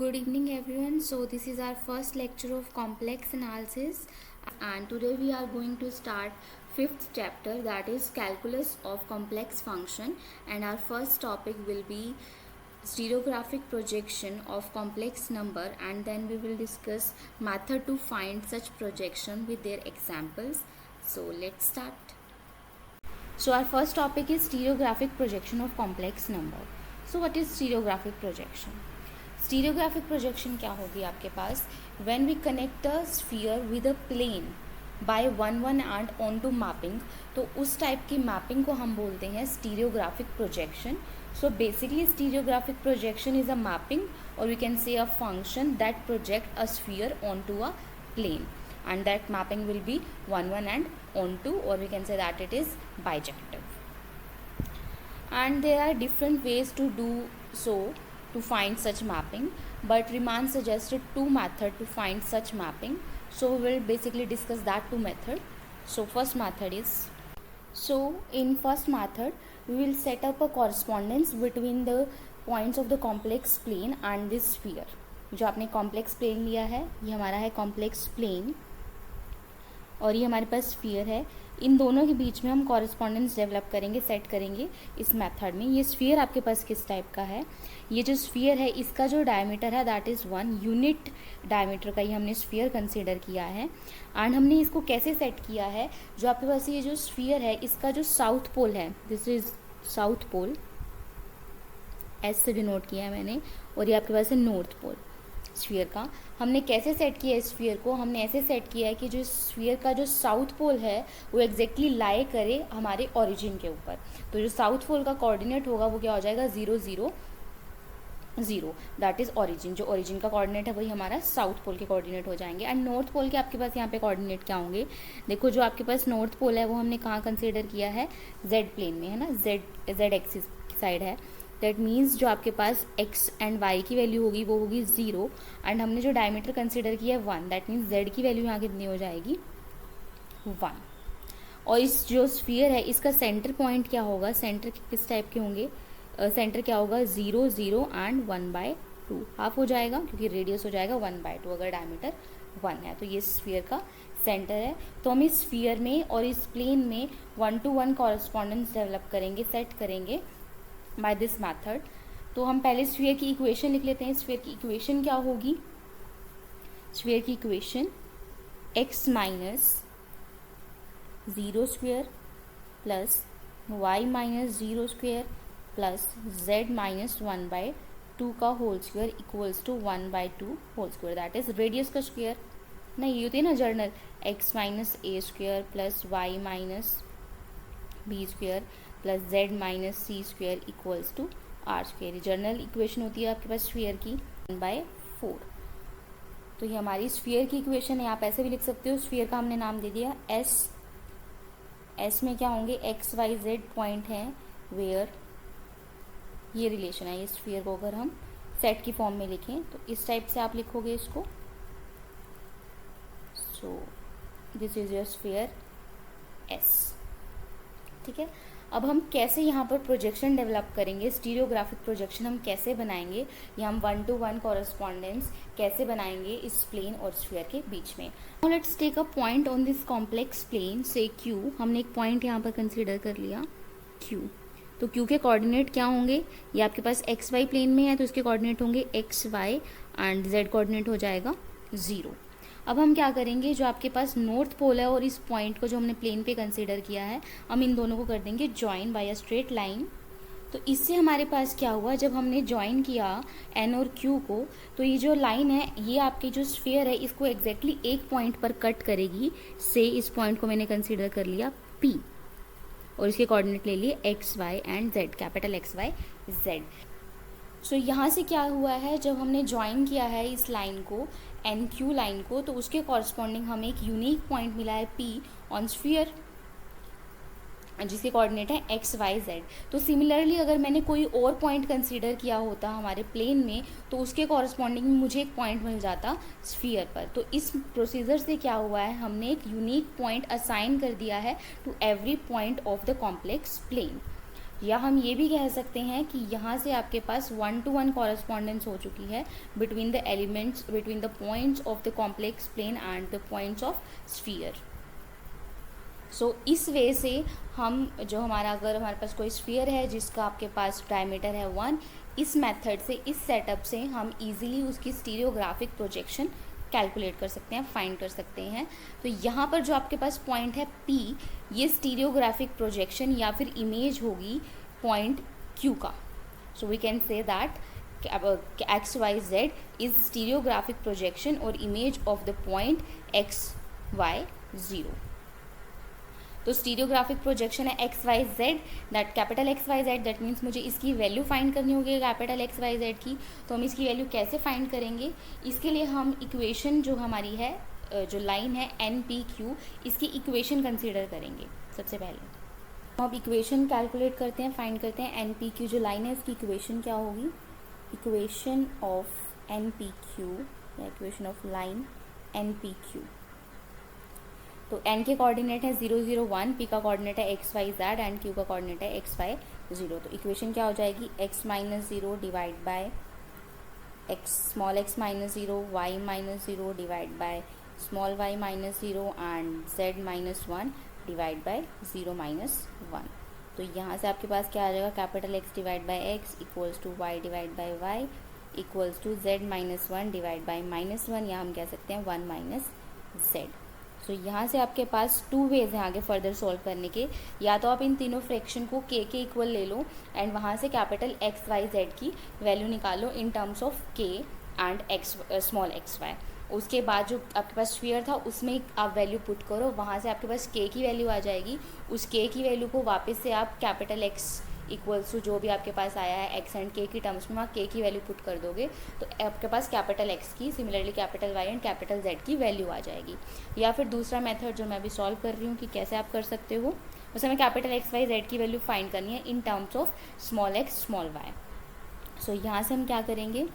Good evening everyone. So this is our first lecture of complex analysis and today we are going to start fifth chapter, that is calculus of complex function, and our first topic will be stereographic projection of complex number, and then we will discuss method to find such projection with their examples. So let's start. So our first topic is stereographic projection of complex number. So what is stereographic projection? Stereographic projection क्या होगी आपके पास? When we connect a sphere with a plane by one and onto mapping, तो उस type की mapping को हम बोलते हैं stereographic projection. So basically stereographic projection is a mapping और we can say a function that project a sphere onto a plane and that mapping will be 1 1 and onto, or we can say that it is bijective. And there are different ways to do so to find such mapping, but Riemann suggested two methods to find such mapping, so we will basically discuss that two method. So first method is, so in first method we will set up a correspondence between the points of the complex plane and this sphere. जो आपने complex plane लिया है, ये हमारा है complex plane और ये हमारे पास स्फीयर है. इन दोनों के बीच में हम कॉरेस्पॉन्डेंस डेवलप करेंगे, सेट करेंगे इस मेथड में. ये स्फीयर आपके पास किस टाइप का है? ये जो स्फीयर है इसका जो डायमीटर है दैट इज़ 1 यूनिट डायमीटर का ही हमने स्फीयर कंसीडर किया है. एंड हमने इसको कैसे सेट किया है? जो आपके पास ये जो स्फीयर है इसका जो साउथ पोल है, this is south pole, S से डिनोट किया है मैंने, और ये आपके पास है नॉर्थ पोल स्फीयर का. हमने कैसे सेट किया है स्फीयर को? हमने ऐसे सेट किया है कि जो स्फीयर का जो साउथ पोल है वो एग्जैक्टली लाई करे हमारे ओरिजिन के ऊपर. तो जो साउथ पोल का कोऑर्डिनेट होगा वो क्या हो जाएगा? 0 0 0, दैट इज ओरिजिन. जो ओरिजिन का कोऑर्डिनेट है वही हमारा साउथ पोल के कोऑर्डिनेट हो जाएंगे. एंड नॉर्थ पोल के आपके पास यहाँ पे कोऑर्डिनेट क्या होंगे? देखो, जो आपके पास नॉर्थ पोल है वो हमने कहाँ कंसिडर किया है? जेड प्लेन में, है ना, जेड एक्सिस की साइड है. दैट मीन्स जो आपके पास x एंड y की वैल्यू होगी वो होगी 0, एंड हमने जो डायमीटर कंसिडर किया है 1, दैट मीन्स z की वैल्यू यहाँ कितनी हो जाएगी? 1. और इस जो स्फीयर है इसका सेंटर पॉइंट क्या होगा? सेंटर किस टाइप के होंगे? सेंटर क्या होगा? 0 0 एंड 1/2, हाफ हो जाएगा क्योंकि रेडियस हो जाएगा 1/2 अगर डायमीटर 1 है. तो ये स्फीयर का सेंटर है. तो हम इस स्फीयर में और इस प्लेन में 1-to-1 कॉरेस्पॉन्डेंस डेवलप करेंगे, सेट करेंगे बाय दिस मैथड. तो हम पहले स्फीयर की इक्वेशन लिख लेते हैं. स्फीयर की इक्वेशन क्या होगी? स्फीयर की equation x minus 0 square plus y minus 0 square plus z minus 1/2 का whole square equals to 1/2 whole square, that is radius का स्क्वेयर. नहीं, ये होती है ना general, x minus a square plus y minus b square plus z minus C square equals to R square. General equation होती है आपके पास स्फीयर की 1/4. तो ये हमारी स्फीयर की इक्वेशन है. आप ऐसे भी लिख सकते हो. स्फीयर का हमने नाम दे दिया एस. एस में क्या होंगे? एक्स वाई जेड पॉइंट हैं वेयर ये रिलेशन है. ये स्फीयर को अगर हम सेट की फॉर्म में लिखें तो इस टाइप से आप लिखोगे इसको. सो this is your sphere S. ठीक है. अब हम कैसे यहाँ पर प्रोजेक्शन डेवलप करेंगे? स्टीरियोग्राफिक प्रोजेक्शन हम कैसे बनाएंगे, या हम 1-to-1 कॉरेस्पॉन्डेंस कैसे बनाएंगे इस प्लेन और स्फीयर के बीच में? Now let's take a point on this complex plane से Q. हमने एक पॉइंट यहाँ पर कंसीडर कर लिया Q. तो Q के कोऑर्डिनेट क्या होंगे? ये आपके पास एक्स वाई प्लेन में है तो इसके कोऑर्डिनेट होंगे X Y and Z coordinate हो जाएगा 0. अब हम क्या करेंगे? जो आपके पास नॉर्थ पोल है और इस पॉइंट को जो हमने प्लेन पे कंसीडर किया है, हम इन दोनों को कर देंगे join by a straight line. तो इससे हमारे पास क्या हुआ? जब हमने ज्वाइन किया एन और क्यू को, तो ये जो लाइन है ये आपकी जो स्फीयर है इसको एग्जैक्टली एक पॉइंट पर कट करेगी. से इस पॉइंट को मैंने कंसिडर कर लिया P और इसके कोऑर्डिनेट ले लिए x Y and z, capital x Y z. So यहाँ से क्या हुआ है? जब हमने ज्वाइन किया है इस लाइन को, एन क्यू लाइन को, तो उसके कॉरस्पॉन्डिंग हमें एक यूनिक पॉइंट मिला है P ऑन स्फीयर, जिसके कोऑर्डिनेट है एक्स वाई जेड. तो सिमिलरली अगर मैंने कोई और पॉइंट कंसीडर किया होता हमारे प्लेन में तो उसके कॉरस्पॉन्डिंग में मुझे एक पॉइंट मिल जाता स्फीयर पर. तो इस प्रोसीजर से क्या हुआ है? हमने एक यूनिक पॉइंट असाइन कर दिया है to every point of the complex plane. या हम ये भी कह सकते हैं कि यहाँ से आपके पास 1-to-1 कॉरेस्पॉन्डेंस हो चुकी है between the elements, between the points of the complex plane and the points of sphere. So इस वे से हम जो हमारा, अगर हमारे पास कोई स्फीयर है जिसका आपके पास डायमीटर है 1, इस मेथड से, इस सेटअप से हम इजीली उसकी स्टीरियोग्राफिक प्रोजेक्शन कैलकुलेट कर सकते हैं, फाइंड कर सकते हैं। तो यहाँ पर जो आपके पास पॉइंट है P, ये स्टीरियोग्राफिक प्रोजेक्शन या फिर इमेज होगी पॉइंट Q का। So we can say that XYZ is stereographic projection और image of the point XY0। तो स्टीरियोग्राफिक प्रोजेक्शन है XYZ, that capital XYZ, that means मुझे इसकी वैल्यू फाइंड करनी होगी कैपिटल XYZ की। तो हम इसकी वैल्यू कैसे फाइंड करेंगे? इसके लिए हम इक्वेशन जो हमारी है, जो लाइन है NPQ, इसकी इक्वेशन कंसीडर करेंगे सबसे पहले। तो अब इक्वेशन कैलकुलेट करते हैं, फाइंड करते हैं। NPQ जो लाइन है इसकी इक्वेशन क्या होगी? इक्वेशन ऑफ NPQ या इक्वेशन ऑफ लाइन NPQ। तो n के कोऑर्डिनेट है 0, 0, 1, p का कोऑर्डिनेट है XYZ एंड q का कोऑर्डिनेट है XY0। तो इक्वेशन क्या हो जाएगी? x minus 0 divide by small x minus 0, y minus 0 divide by small y minus 0 and z minus 1 divide bye 0 minus 1। तो यहाँ से आपके पास क्या आ जाएगा? Capital X divide by x equals to y divide by y equals to z minus 1 divide by minus 1, या हम कह सकते हैं 1 माइनस z। सो यहाँ से आपके पास 2 वेज हैं आगे फर्दर सॉल्व करने के। या तो आप इन तीनों फ्रैक्शन को k के इक्वल ले लो एंड वहाँ से कैपिटल XYZ की वैल्यू निकालो इन terms of k and small xy। उसके बाद जो आपके पास स्फीयर था उसमें आप वैल्यू पुट करो, वहाँ से आपके पास k की वैल्यू आ जाएगी। उस k की वैल्यू को वापस से आप कैपिटल X इक्वल्स टू जो भी आपके पास आया है x एंड k की टर्म्स में, वहाँ k की वैल्यू पुट कर दोगे तो आपके पास कैपिटल X की, similarly capital Y and capital Z की वैल्यू आ जाएगी। या फिर दूसरा मेथड जो मैं अभी सॉल्व कर रही हूँ कि कैसे आप कर सकते हो, उसमें हमें कैपिटल XYZ की वैल्यू फाइंड करनी है इन terms of small x small y। सो यहाँ से हम क्या करेंगे?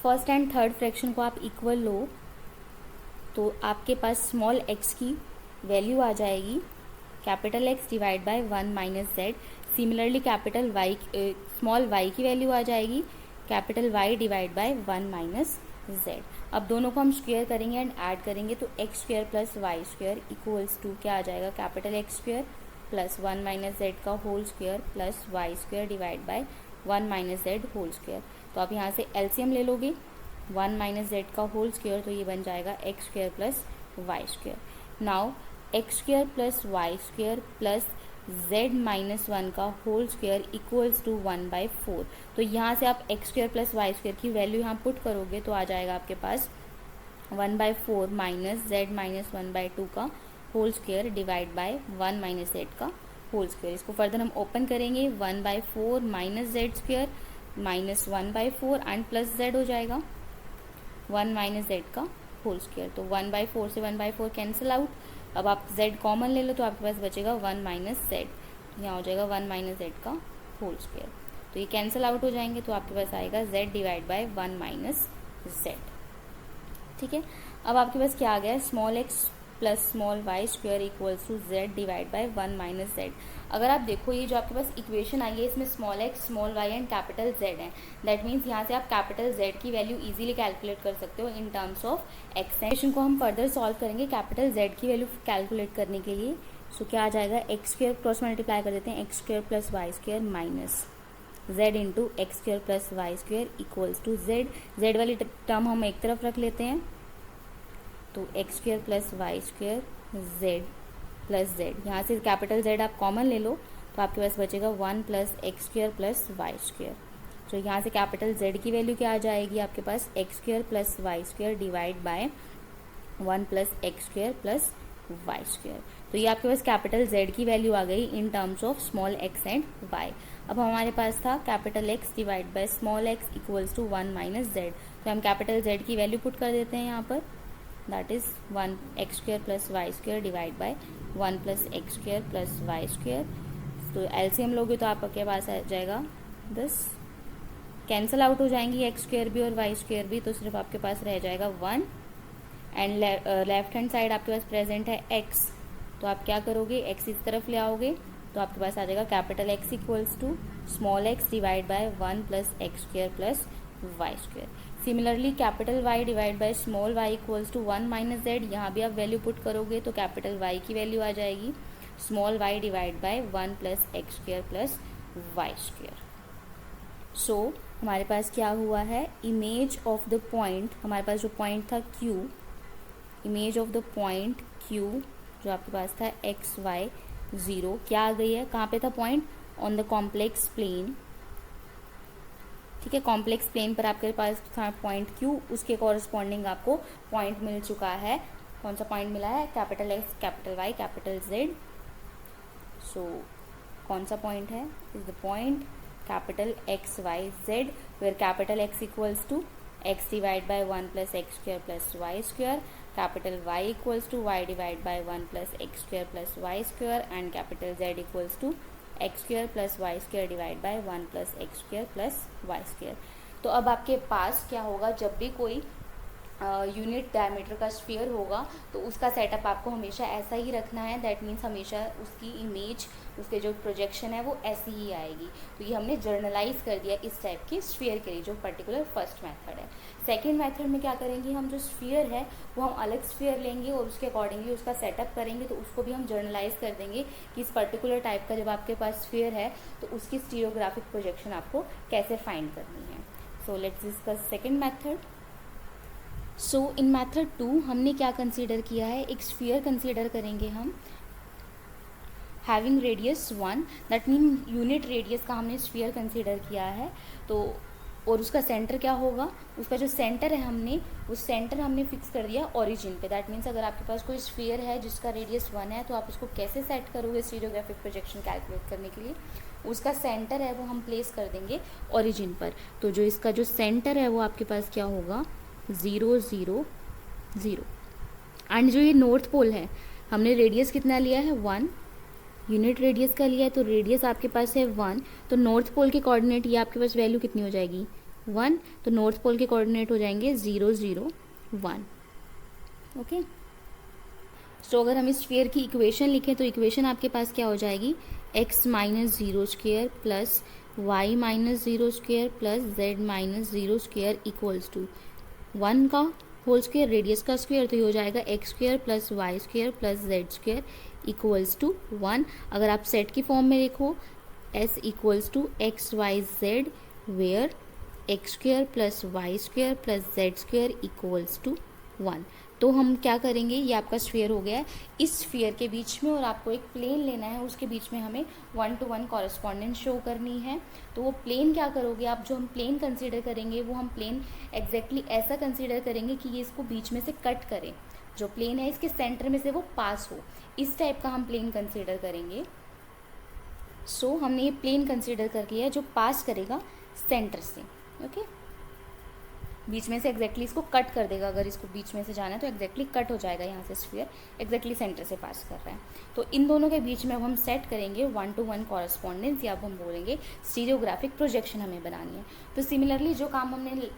फर्स्ट एंड थर्ड फ्रैक्शन को आप इक्वल लो तो आपके पास स्मॉल x की वैल्यू आ जाएगी capital X divide by 1 minus Z। Similarly capital Y, small y की वैल्यू आ जाएगी capital Y divide by 1 minus Z। अब दोनों को हम स्क्वायर करेंगे एंड ऐड करेंगे तो x square plus y square equals to क्या आ जाएगा? Capital X square plus 1 minus Z का whole square plus y square divide by 1 minus Z whole square. तो आप यहाँ से एलसीएम ले लोगे 1 माइनस Z का होल स्क्वायर, तो ये बन जाएगा x square plus y square. Now x square plus y square plus z minus 1 का होल स्क्वायर इक्वल्स टू 1/4। तो यहाँ से आप x square plus y square की वैल्यू यहाँ पुट करोगे तो आ जाएगा आपके पास 1/4 माइनस z माइनस 1/2 का whole square divide by 1 minus z का होल स्क्वायर। इसको फर्दर हम ओपन करेंगे 1/4 minus z square minus 1/4 and plus z हो जाएगा 1 माइनस z का होल स्क्वायर। तो 1/4 से 1/4 कैंसिल आउट। अब आप z कॉमन ले लो तो आपके पास बचेगा 1 माइनस z, यहाँ हो जाएगा 1 माइनस z का होल स्क्वायर। तो ये कैंसिल आउट हो जाएंगे तो आपके पास आएगा z divide by 1 minus z। ठीक है, अब आपके पास क्या आ गया? Small x plus small y square equals to z divide by 1 minus z। अगर आप देखो ये जो आपके पास इक्वेशन आई है इसमें small x small y and capital z है, दैट मीन्स यहाँ से आप कैपिटल z की वैल्यू इजीली कैलकुलेट कर सकते हो इन टर्म्स ऑफ x। इक्वेशन को हम फर्दर सॉल्व करेंगे कैपिटल z की वैल्यू कैलकुलेट करने के लिए। सो क्या आ जाएगा? x स्क्वायर क्रॉस मल्टीप्लाई कर देते हैं, x square plus y square minus z into x square plus y square equals to z वाली टर्म हम एक तरफ रख लेते हैं तो x square plus y square z plus z, यहाँ से कैपिटल Z आप कॉमन ले लो तो आपके पास बचेगा 1 plus x square plus y square. तो यहाँ से कैपिटल Z की वैल्यू क्या आ जाएगी आपके पास? X square plus y square divide by 1 plus x square plus y square. तो ये आपके पास कैपिटल Z की वैल्यू आ गई in terms of small x and y। अब हमारे पास था capital X divide by small x equals to 1 minus Z। तो हम कैपिटल Z की वैल्यू पुट कर देते हैं यहाँ पर, that is 1 x square plus y square divide by 1 plus x square plus y square. तो एलसीएम लोगे तो आपके पास आ जाएगा 10, कैंसिल आउट हो जाएंगी एक्स स्क्वायर भी और वाई स्क्वायर भी, तो सिर्फ आपके पास रह जाएगा 1 एंड लेफ्ट हैंड साइड आपके पास प्रेजेंट है x। तो आप क्या करोगे? x इस तरफ ले आओगे तो आपके पास आ जाएगा capital X equals to small x divide by 1 plus x square plus y square. Similarly capital Y divide by small y equals to 1 minus z, यहाँ भी आप वैल्यू पुट करोगे तो कैपिटल Y की वैल्यू आ जाएगी small y divide by 1 plus x square plus y square. So हमारे पास क्या हुआ है, इमेज ऑफ द पॉइंट, हमारे पास जो पॉइंट था Q, image of the point Q जो आपके पास था एक्स वाई 0, क्या आ गई है, कहाँ पे था point, on the complex plane. ठीक है, कॉम्प्लेक्स प्लेन पर आपके पास था पॉइंट Q, उसके कॉरस्पॉन्डिंग आपको पॉइंट मिल चुका है। कौन सा पॉइंट मिला है, capital X capital Y capital Z। So कौन सा पॉइंट है, is the point capital X Y Z where capital X equals to x divide by 1 plus x square plus y square, capital Y equals to y divide by 1 plus x square plus y square and capital Z equals to x square plus y square divide by 1 plus x square plus y square. तो अब आपके पास क्या होगा, जब भी कोई unit diameter का स्फीयर होगा तो उसका सेटअप आपको हमेशा ऐसा ही रखना है। दैट मीन्स हमेशा उसकी इमेज, उसके जो प्रोजेक्शन है वो ऐसी ही आएगी। तो ये हमने जर्नलाइज कर दिया इस टाइप के स्फीयर के लिए, जो पर्टिकुलर फर्स्ट मेथड है। सेकेंड मेथड में क्या करेंगे, हम जो स्फीयर है वो हम अलग स्फीयर लेंगे और उसके अकॉर्डिंगली उसका सेटअप करेंगे, तो उसको भी हम जर्नलाइज कर देंगे कि इस पर्टिकुलर टाइप का जब आपके पास स्फीयर है तो उसकी स्टीरियोग्राफिक प्रोजेक्शन आपको कैसे फाइंड करनी है। So let's discuss second method. So in method 2 हमने क्या कंसीडर किया है, एक स्फीयर कंसीडर करेंगे हम having radius 1, that mean unit radius का हमने स्फीयर कंसीडर किया है। तो और उसका सेंटर क्या होगा, उसका जो सेंटर है हमने उस सेंटर हमने फिक्स कर दिया ओरिजिन पे। दैट मीन्स अगर आपके पास कोई स्फीयर है जिसका रेडियस 1 है तो आप उसको कैसे सेट करोगे स्टीरियोग्राफिक प्रोजेक्शन कैलकुलेट करने के लिए, उसका सेंटर है वो हम प्लेस कर देंगे ओरिजिन पर। तो जो इसका जो सेंटर है वो आपके पास क्या होगा 0 0 0। एंड जो ये नॉर्थ पोल है हमने रेडियस कितना लिया है 1, यूनिट रेडियस का लिया है, तो रेडियस आपके पास है 1, तो नॉर्थ पोल के कोऑर्डिनेट ये आपके पास वैल्यू कितनी हो जाएगी 1, तो नॉर्थ पोल के कोऑर्डिनेट हो जाएंगे 0 0 1। ओके, सो अगर हम इस स्फीयर की इक्वेशन लिखें तो इक्वेशन आपके पास क्या हो जाएगी, x minus 0 square plus y minus 0 square plus z minus 0 square equals to 1 का होल स्क्वेयर, रेडियस का स्क्वेयर, तो ये हो जाएगा x square plus y square plus z square equals to 1। अगर आप सेट की फॉर्म में देखो s equals to x Y z where x square plus y square plus z square equals to 1। तो हम क्या करेंगे, ये आपका स्फीयर हो गया है, इस स्फीयर के बीच में और आपको एक प्लेन लेना है, उसके बीच में हमें 1 to 1 कॉरेस्पॉन्डेंस शो करनी है। तो वो प्लेन क्या करोगे आप, जो हम प्लेन कंसीडर करेंगे वो हम प्लेन एग्जैक्टली ऐसा कंसीडर करेंगे कि ये इसको बीच में से कट करे, जो प्लेन है इसके सेंटर में से वो पास हो, इस टाइप का हम प्लेन कंसीडर करेंगे। सो हमने ये प्लेन कंसीडर कर लिया है जो पास करेगा सेंटर से। ओके, बीच में से एग्जैक्टली इसको कट कर देगा, अगर इसको बीच में से जाना है तो एग्जैक्टली कट हो जाएगा, यहाँ से स्फीयर एग्जैक्टली सेंटर से पास कर रहा है। तो इन दोनों के बीच में अब हम सेट करेंगे 1 to 1 कॉरेस्पॉन्डेंस, या अब हम बोलेंगे स्टीरियोग्राफिक प्रोजेक्शन हमें बनानी है। तो सिमिलरली जो काम हमने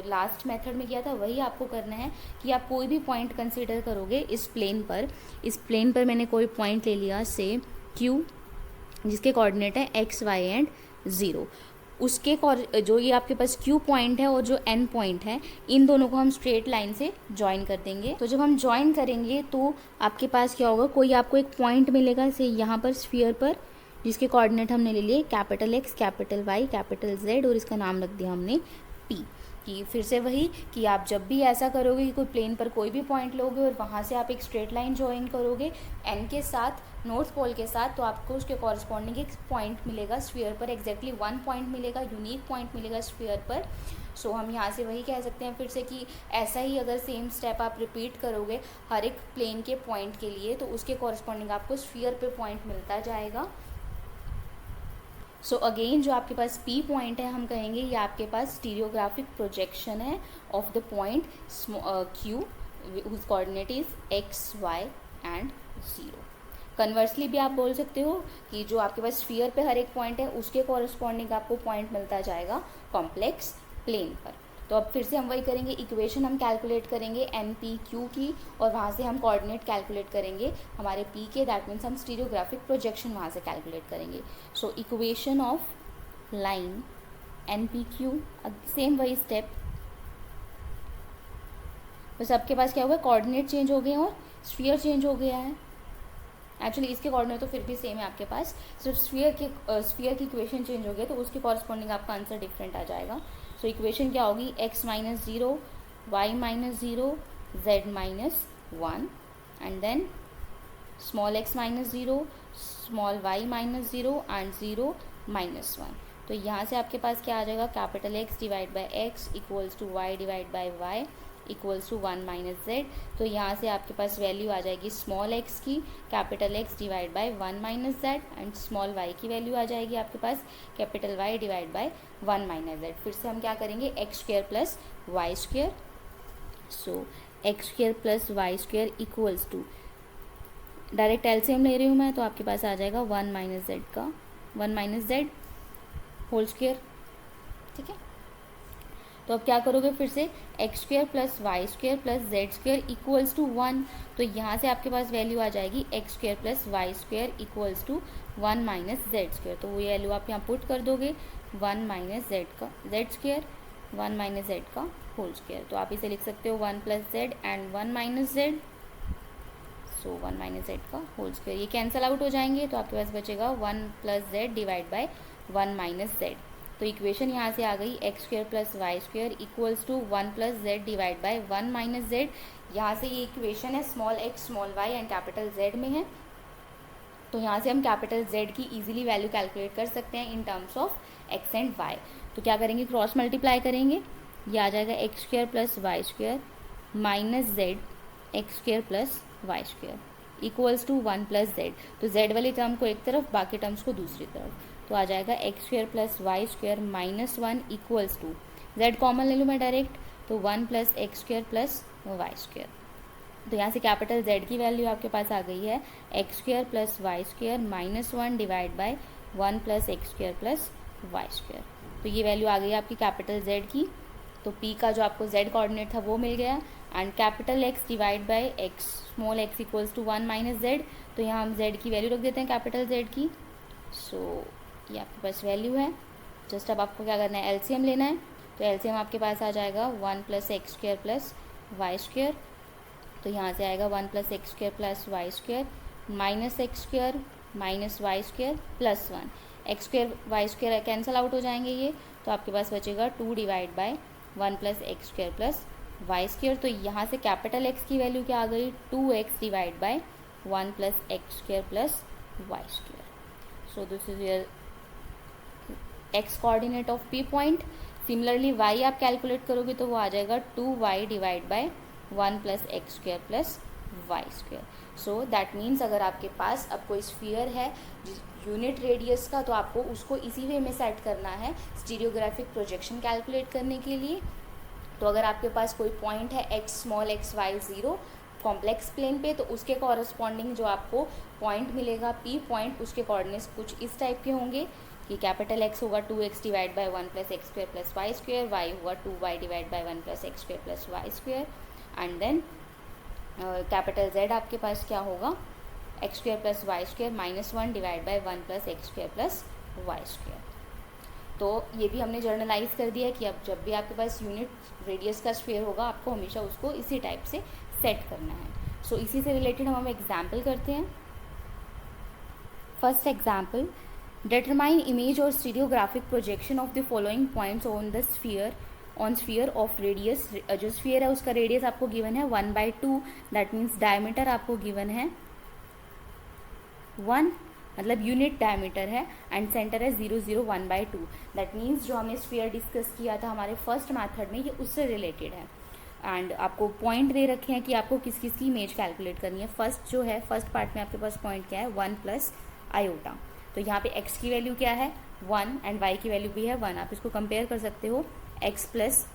लास्ट मेथड में किया था वही आपको करना है कि आप कोई भी पॉइंट कंसिडर करोगे इस प्लेन पर। इस प्लेन पर मैंने कोई पॉइंट ले लिया से Q, जिसके कोऑर्डिनेट है x, y एंड 0। उसके जो ये आपके पास Q पॉइंट है और जो N पॉइंट है, इन दोनों को हम स्ट्रेट लाइन से ज्वाइन कर देंगे। तो जब हम ज्वाइन करेंगे तो आपके पास क्या होगा, कोई आपको एक पॉइंट मिलेगा से यहाँ पर स्फीयर पर, जिसके कोऑर्डिनेट हमने ले लिए capital X capital Y capital Z और इसका नाम रख दिया हमने P। कि फिर से वही कि आप जब भी ऐसा करोगे कि कोई प्लेन पर कोई भी पॉइंट लोगे और वहाँ से आप एक स्ट्रेट लाइन ज्वाइन करोगे N के साथ, नॉर्थ पोल के साथ, तो आपको उसके कॉरस्पॉन्डिंग एक पॉइंट मिलेगा स्फीयर पर, एग्जैक्टली 1 पॉइंट मिलेगा, यूनिक पॉइंट मिलेगा स्फीयर पर। सो हम यहाँ से वही कह सकते हैं फिर से कि ऐसा ही अगर सेम स्टेप आप रिपीट करोगे हर एक प्लेन के पॉइंट के लिए तो उसके कॉरस्पॉन्डिंग आपको स्फीयर पे पॉइंट मिलता जाएगा। सो अगेन जो आपके पास P पॉइंट है हम कहेंगे ये आपके पास स्टीरियोग्राफिक प्रोजेक्शन है of the point Q whose coordinate is x, y and 0। Conversely भी आप बोल सकते हो कि जो आपके पास स्फीयर पे हर एक पॉइंट है उसके कॉरस्पॉन्डिंग आपको पॉइंट मिलता जाएगा कॉम्प्लेक्स प्लेन पर। तो अब फिर से हम वही करेंगे, इक्वेशन हम कैलकुलेट करेंगे एन पी क्यू की, और वहाँ से हम कोऑर्डिनेट कैलकुलेट करेंगे हमारे पी के, दैट मीन्स हम स्टीरियोग्राफिक प्रोजेक्शन वहाँ से कैलकुलेट करेंगे. So equation of line N P Q, same वही स्टेप, बस आपके पास क्या हुआ, कोऑर्डिनेट चेंज हो गए और स्फीयर चेंज हो गया है. एक्चुअली इसके कोऑर्डिनेट तो फिर भी सेम है आपके पास, सिर्फ स्फीयर की इक्वेशन चेंज हो गया तो उसके कॉरस्पॉन्डिंग आपका आंसर डिफरेंट आ जाएगा. सो इक्वेशन क्या होगी, x minus 0, y minus 0, z minus 1, and then small x minus 0, small y minus 0 and 0 minus 1. तो यहाँ से आपके पास क्या आ जाएगा, capital X divide by x equals to y divide by y equals to 1 minus Z. तो यहाँ से आपके पास वैल्यू आ जाएगी स्मॉल x की capital X divide by 1 minus Z, and small y की वैल्यू आ जाएगी आपके पास capital Y divide by 1 minus z. फिर से हम क्या करेंगे, x square plus y square. So x square plus y square equals to, direct LCM ले रही हूँ मैं, तो आपके पास आ जाएगा 1 माइनस जेड का 1 माइनस जेड होल स्क्वेयर. ठीक है, तो अब क्या करोगे, फिर से x square plus y square plus z square equals to 1. तो यहाँ से आपके पास वैल्यू आ जाएगी x square plus y square equals to 1 minus z square. तो वो वैल्यू आप यहाँ पुट कर दोगे, 1 माइनस जेड का जेड स्क्वेयर 1 माइनस जेड का होल स्क्वेयर. तो आप इसे लिख सकते हो 1 plus z and 1 minus z. So 1 minus z का होल स्क्वेयर, ये कैंसिल आउट हो जाएंगे, तो आपके पास बचेगा 1 plus z divide by 1 minus Z. तो इक्वेशन यहाँ से आ गई x square plus y square equals to 1 plus z divide by 1 minus z. यहाँ से ये इक्वेशन है small x small y and capital Z में है, तो यहाँ से हम कैपिटल जेड की इजीली वैल्यू कैलकुलेट कर सकते हैं इन terms of x and y. तो क्या करेंगे, क्रॉस मल्टीप्लाई करेंगे, ये आ जाएगा x square plus y square minus z x square plus y square equals to 1 plus z. तो जेड वाली टर्म को एक तरफ, बाकी टर्म्स को दूसरी तरफ. तो आ जाएगा x square plus y square minus 1 equals to, z common ले लूँ मैं डायरेक्ट, तो 1 plus x square plus y square. तो यहाँ से कैपिटल जेड की वैल्यू आपके पास आ गई है x square plus y square minus 1 divide by 1 plus x square plus y square. तो ये वैल्यू आ गई आपकी कैपिटल जेड की. तो पी का जो आपको जेड कोऑर्डिनेट था वो मिल गया, and capital x divide by x small x equals to 1 minus Z. तो यहाँ हम जेड की वैल्यू रख देते हैं कैपिटल जेड की. सो ये आपके पास वैल्यू है. जस्ट अब आपको क्या करना है, एलसीएम लेना है. तो एलसीएम आपके पास आ जाएगा 1 plus x square plus y square. तो यहाँ से आएगा 1 plus x square plus y square minus x square minus y square plus 1. X square y square cancel out हो जाएंगे ये, तो आपके पास बचेगा 2 divide by 1 plus x square plus y square. तो यहाँ से कैपिटल एक्स की वैल्यू क्या आ गई, 2x divide by 1 plus x square plus y square. So this is your x coordinate of P point. Similarly y आप calculate करोगे तो वो आ जाएगा 2y divide by 1 plus x square plus y square. So that means अगर आपके पास अब कोई स्फीयर है यूनिट रेडियस का, तो आपको उसको इसी वे में सेट करना है स्टीरियोग्राफिक प्रोजेक्शन कैलकुलेट करने के लिए. तो अगर आपके पास कोई पॉइंट है x small x y 0 complex plane पे, तो उसके कॉरस्पॉन्डिंग जो आपको पॉइंट मिलेगा पी पॉइंट, उसके कोऑर्डिनेट्स कुछ इस टाइप के होंगे कि कैपिटल एक्स होगा 2x divide by 1 plus x square plus y square, y होगा 2y divide by 1 plus x square plus y square, and then capital Z आपके पास क्या होगा, x square plus y square minus 1 divide by 1 plus x square plus y square. तो ये भी हमने generalized कर दिया है कि अब जब भी आपके पास यूनिट रेडियस का स्फीयर होगा, आपको हमेशा उसको इसी टाइप से सेट करना है. सो इसी से रिलेटेड हम एग्जाम्पल करते हैं. First example, determine image or stereographic projection of the following points on the sphere on sphere of radius. जो sphere है उसका radius आपको given है 1/2, that means diameter आपको given है 1, मतलब यूनिट डायमीटर है, एंड सेंटर है 0 0 1/2. दैट मीन्स जो हमने स्फीयर डिस्कस किया था हमारे फर्स्ट मेथड में, ये उससे रिलेटेड है. एंड आपको पॉइंट दे रखे हैं कि आपको किस किस की इमेज कैलकुलेट करनी है. फर्स्ट जो है, फर्स्ट पार्ट में आपके पास पॉइंट क्या है, 1 प्लस आयोटा. तो यहाँ पे x की वैल्यू क्या है 1 एंड y की वैल्यू भी है 1. आप इसको कंपेयर कर सकते हो x प्लस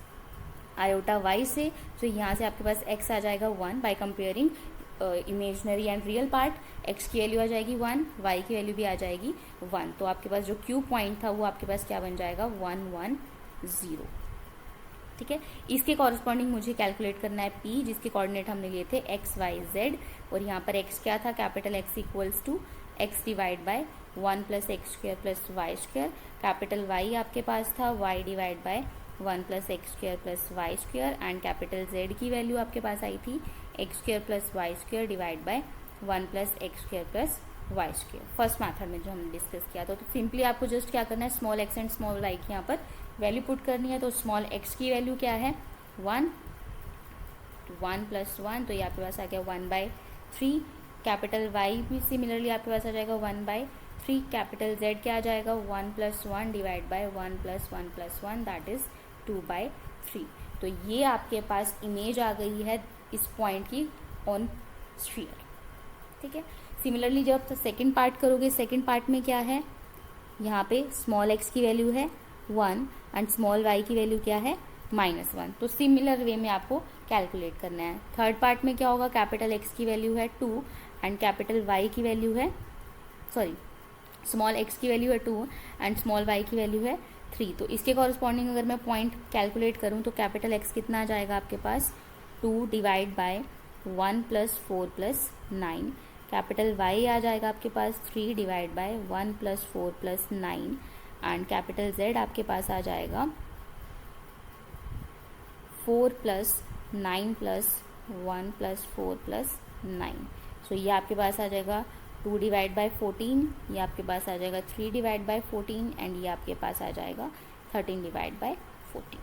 आयोटा y से. तो यहाँ से आपके पास x आ जाएगा 1 by comparing imaginary and real part. x की वैल्यू आ जाएगी 1, y की वैल्यू भी आ जाएगी 1. तो आपके पास जो Q पॉइंट था वो आपके पास क्या बन जाएगा 1 1 0. ठीक है। इसके कॉरस्पॉन्डिंग मुझे कैलकुलेट करना है पी, जिसके कोऑर्डिनेट हमने लिए थे एक्स वाई जेड, और यहाँ पर एक्स क्या था, capital x equals to x divide by 1 plus x square plus y square, capital Y आपके पास था y divide by 1 plus x square plus y square, and capital Z की value आपके पास आई थी x square plus y square divide by 1 plus x square plus y square, first method में जो हमने डिस्कस किया था। तो सिंपली आपको जस्ट क्या करना है, small x and small Y की यहाँ पर वैल्यू पुट करनी है। तो स्मॉल एक्स की वैल्यू क्या है 1, तो 1 प्लस 1, तो ये आपके पास आ गया 1/3। कैपिटल वाई भी सिमिलरली आपके पास आ जाएगा 1/3। कैपिटल जेड क्या आ जाएगा 1 plus 1 divide by 1 plus 1 plus 1, that is 2/3। तो ये आपके पास इमेज आ गई है इस पॉइंट की ऑन स्फीयर, ठीक है। सिमिलरली जब सेकेंड पार्ट करोगे, सेकेंड पार्ट में क्या है, यहाँ पे स्मॉल एक्स की वैल्यू है 1 एंड स्मॉल वाई की वैल्यू क्या है -1। तो सिमिलर वे में आपको कैलकुलेट करना है। थर्ड पार्ट में क्या होगा, कैपिटल एक्स की वैल्यू है 2 एंड कैपिटल वाई की वैल्यू है, सॉरी स्मॉल एक्स की वैल्यू है 2 एंड स्मॉल वाई की वैल्यू है 3। तो इसके कॉरस्पॉन्डिंग अगर मैं पॉइंट कैलकुलेट करूँ तो कैपिटल एक्स कितना आ जाएगा आपके पास 2 divide by 1 plus 4 plus 9, capital y आ जाएगा आपके पास 3 divide by 1 plus 4 plus 9, and capital Z आपके पास आ जाएगा 4 plus 9 plus 1 plus 4 plus 9। So ये आपके पास आ जाएगा 2 डिवाइड बाय 14, ये आपके पास आ जाएगा 3 डिवाइड बाय 14, एंड ये आपके पास आ जाएगा 13 डिवाइड बाय 14।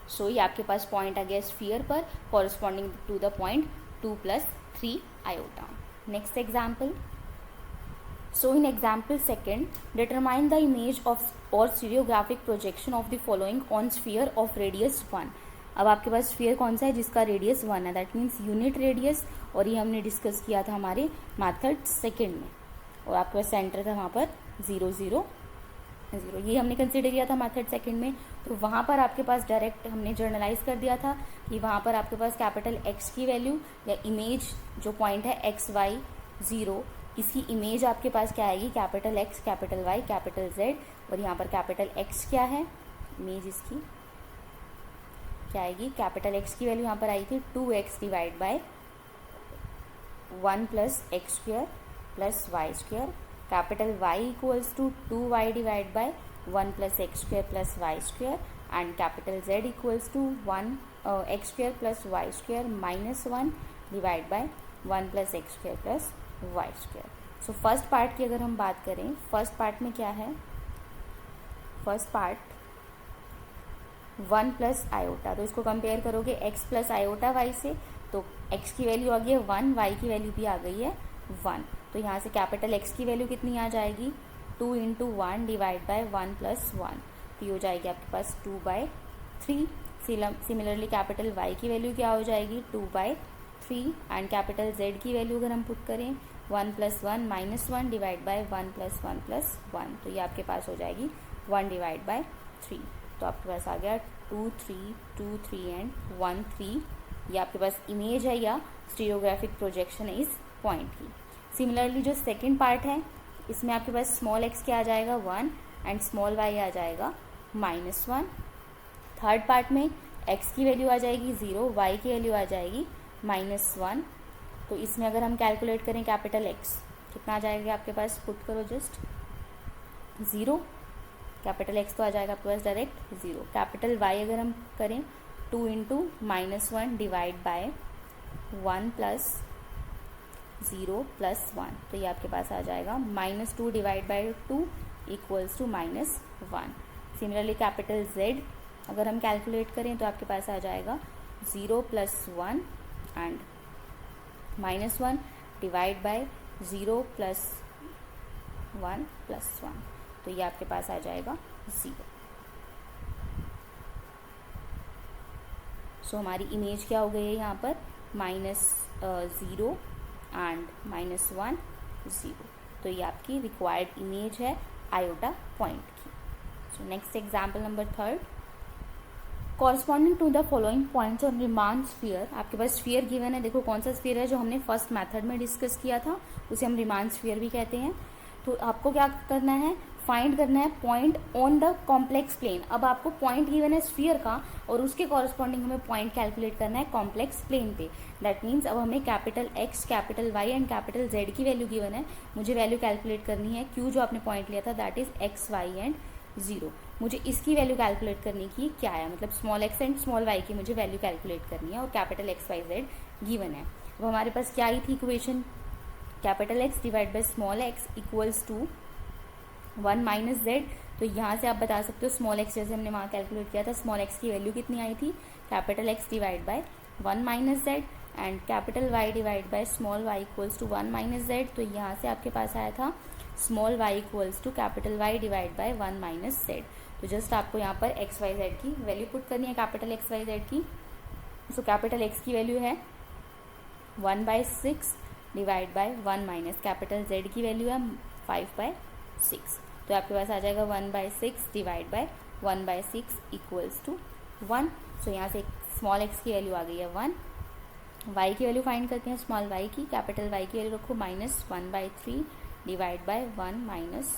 सो ये आपके पास पॉइंट आ गया स्फीयर पर corresponding to the point 2 plus 3 iota. Next example, so in example second, determine the image of or stereographic projection of the following on sphere of radius 1। अब आपके पास स्फीयर कौन सा है जिसका रेडियस 1 है, दैट मीन्स यूनिट रेडियस, और ये हमने डिस्कस किया था हमारे मैथड सेकेंड में, और आपके पास सेंटर था वहाँ पर 0 0 0, ये हमने कंसिडर किया था मैथड सेकेंड में। तो वहाँ पर आपके पास डायरेक्ट हमने जर्नलाइज कर दिया था कि वहाँ पर आपके पास कैपिटल एक्स की वैल्यू या इमेज जो पॉइंट है एक्स वाई 0, इसकी इमेज आपके पास क्या आएगी capital X capital Y capital Z, और यहाँ पर कैपिटल एक्स क्या है, इमेज इसकी क्या आएगी, कैपिटल एक्स की वैल्यू यहाँ पर आई थी 2x divide by 1 plus x square plus y square, capital Y equals to 2y divide by 1 plus x square plus y square, and capital Z equals to 1 x square plus y square -1 divide by 1 plus x square plus y square. So first part की अगर हम बात करें, first part में क्या है, first part 1 plus iota, तो इसको कंपेयर करोगे x प्लस आयोटा वाई से, तो x की वैल्यू आ गई है 1, y की वैल्यू भी आ गई है 1। तो यहाँ से कैपिटल x की वैल्यू कितनी आ जाएगी 2 इंटू 1 डिवाइड बाय 1 प्लस 1, तो ये हो जाएगी आपके पास 2/3। सिमिलरली कैपिटल y की वैल्यू क्या हो जाएगी 2/3, एंड कैपिटल z की वैल्यू अगर हम पुट करें 1 plus 1 -1 divide by 1 plus 1 plus 1, तो ये आपके पास हो जाएगी 1 डिवाइड बाय 3। तो आपके पास आ गया 2 3 2 3 एंड 1 3, ये आपके पास इमेज है या स्टीरियोग्राफिक प्रोजेक्शन है इस पॉइंट की। सिमिलरली जो सेकेंड पार्ट है इसमें आपके पास स्मॉल एक्स क्या आ जाएगा 1 एंड स्मॉल वाई आ जाएगा -1। थर्ड पार्ट में एक्स की वैल्यू आ जाएगी 0, वाई की वैल्यू आ जाएगी -1। तो इसमें अगर हम कैलकुलेट करें कैपिटल एक्स कितना आ जाएगा आपके पास, पुट करो जस्ट 0, कैपिटल एक्स तो आ जाएगा आपके पास डायरेक्ट 0। कैपिटल वाई अगर हम करें 2 into -1 divide by 1 plus 0 plus 1, तो ये आपके पास आ जाएगा -2 divide by 2 equals to -1। Similarly capital Z अगर हम कैलकुलेट करें तो आपके पास आ जाएगा 0 plus 1 and -1 divide bye 0 plus 1 plus 1, तो ये आपके पास आ जाएगा 0। सो हमारी इमेज क्या हो गई है यहाँ पर -0 एंड -1 0, तो ये आपकी रिक्वायर्ड इमेज है आयोटा पॉइंट की। So next example number third, corresponding to the following points on Riemann sphere. आपके पास स्फीयर गिवन है, देखो कौन सा स्फीयर है जो हमने फर्स्ट मेथड में डिस्कस किया था, उसे हम रिमान स्फीयर भी कहते हैं। तो आपको क्या करना है, फाइंड करना है point on the complex plane. अब आपको पॉइंट गिवन है स्फीयर का और उसके कॉरस्पॉन्डिंग हमें पॉइंट कैलकुलेट करना है कॉम्प्लेक्स प्लेन पे। दैट मीन्स अब हमें capital X, capital Y and capital Z की वैल्यू गिवन है, मुझे वैल्यू कैलकुलेट करनी है। क्यू जो आपने पॉइंट लिया था that is x Y and 0, मुझे इसकी वैल्यू कैलकुलेट करनी की क्या है, मतलब small x and small Y की मुझे वैल्यू कैलकुलेट करनी है और capital x Y Z given है। अब हमारे पास क्या आई थी equation, capital x divide by small x equals to 1 minus Z. तो यहाँ से आप बता सकते हो स्मॉल एक्स जैसे हमने वहाँ कैलकुलेट किया था, स्मॉल एक्स की वैल्यू कितनी आई थी, capital x divide by 1 minus Z and capital Y divide by small Y equals to 1 minus Z. तो यहाँ से आपके पास आया था small Y equals to capital Y divide by 1 minus Z. तो जस्ट आपको यहाँ पर एक्स वाई जेड की वैल्यू पुट करनी है, कैपिटल एक्स वाई जेड की। सो कैपिटल एक्स की वैल्यू है 1/6 divide by 1 minus capital Z की वैल्यू है 5/6। तो आपके पास आ जाएगा 1/6 डिवाइड बाय 1/6 इक्वल्स टू 1। सो यहाँ से स्मॉल एक्स की वैल्यू आ गई है 1। वाई की वैल्यू फाइंड करते हैं स्मॉल वाई की, कैपिटल वाई की वैल्यू रखो -1/3 डिवाइड बाय 1 माइनस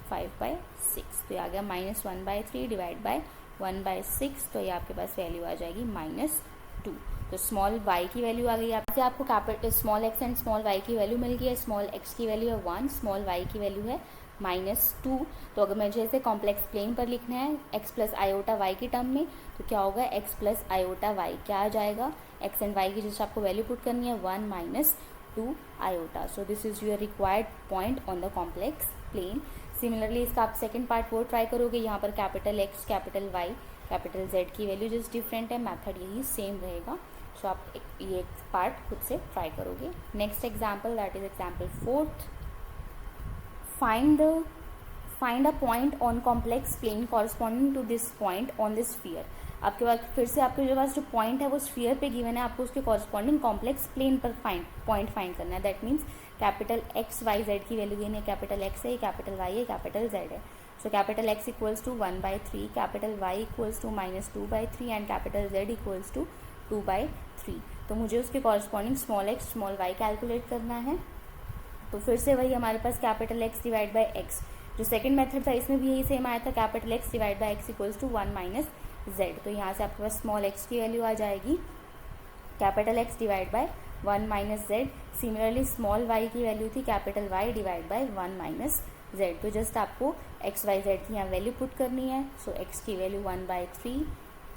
5/6। तो ये आ गया -1/3 डिवाइड बाय 1/6। तो ये आपके पास वैल्यू आ जाएगी -2। तो स्मॉल वाई की वैल्यू आ गई। आपसे आपको capital small x and small Y की वैल्यू मिल गई है। स्मॉल एक्स की वैल्यू है 1, स्मॉल वाई की वैल्यू है -2। तो अगर मुझे इसे कॉम्प्लेक्स प्लेन पर लिखना है x प्लस आयोटा वाई की टर्म में, तो क्या होगा x प्लस आयोटा वाई, क्या आ जाएगा x एंड y की जैसे आपको वैल्यू पुट करनी है 1 minus 2 iota. So this is your required point on the complex plane. Similarly इसका आप सेकंड पार्ट वो ट्राई करोगे, यहाँ पर capital X, capital Y, capital Z की वैल्यू जस्ट डिफरेंट है, मैथड यही सेम रहेगा। सो आप ये पार्ट खुद से ट्राई करोगे। Next example that is example 4th। find a point on complex plane corresponding to this point on this sphere। आपके पास फिर से आपके पास जो पॉइंट है वो स्फीयर पे गिवन है, आपको उसके कॉरस्पॉन्डिंग कॉम्प्लेक्स प्लेन पर पॉइंट फाइंड करना है। That means capital x Y Z की वैल्यू देनी है, कैपिटल एक्स है, कैपिटल वाई है, कैपिटल जेड है। So capital x equals to 1/3, capital Y equals to -2/3 and capital Z equals to 2/3। तो मुझे उसके corresponding small x small y calculate करना है। तो फिर से वही हमारे पास capital x divide by x, जो सेकंड मेथड था इसमें भी यही सेम आया था, capital x divide by x equals to 1 minus Z. तो यहाँ से आपके पास स्मॉल एक्स की वैल्यू आ जाएगी capital x divide by 1 minus Z. Similarly small Y की वैल्यू थी capital Y divide by 1 minus Z. तो जस्ट आपको एक्स वाई जेड की यहाँ वैल्यू पुट करनी है। सो एक्स की वैल्यू 1/3,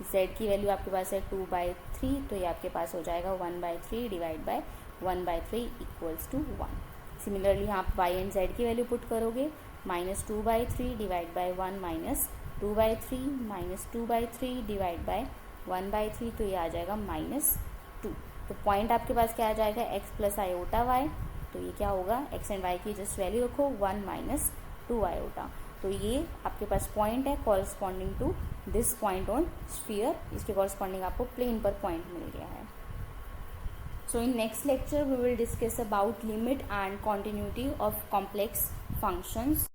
जेड की वैल्यू आपके पास है 2/3। तो ये आपके पास हो जाएगा 1/3 divide by 1/3 equals to 1। Similarly यहाँ आप वाई एंड जेड की वैल्यू पुट करोगे, -2/3 divide by 1 minus 2/3 -2/3 divide by 1/3। तो ये आ जाएगा -2। तो पॉइंट आपके पास क्या आ जाएगा, x प्लस आयोटा वाई। तो ये क्या होगा, x एंड y की जस्ट वैल्यू रखो 1 माइनस 2 आयोटा। तो ये आपके पास पॉइंट है corresponding to this point on sphere. इसके कॉरस्पॉन्डिंग आपको प्लेन पर पॉइंट मिल गया है। So in next lecture we will discuss about limit and continuity of complex functions.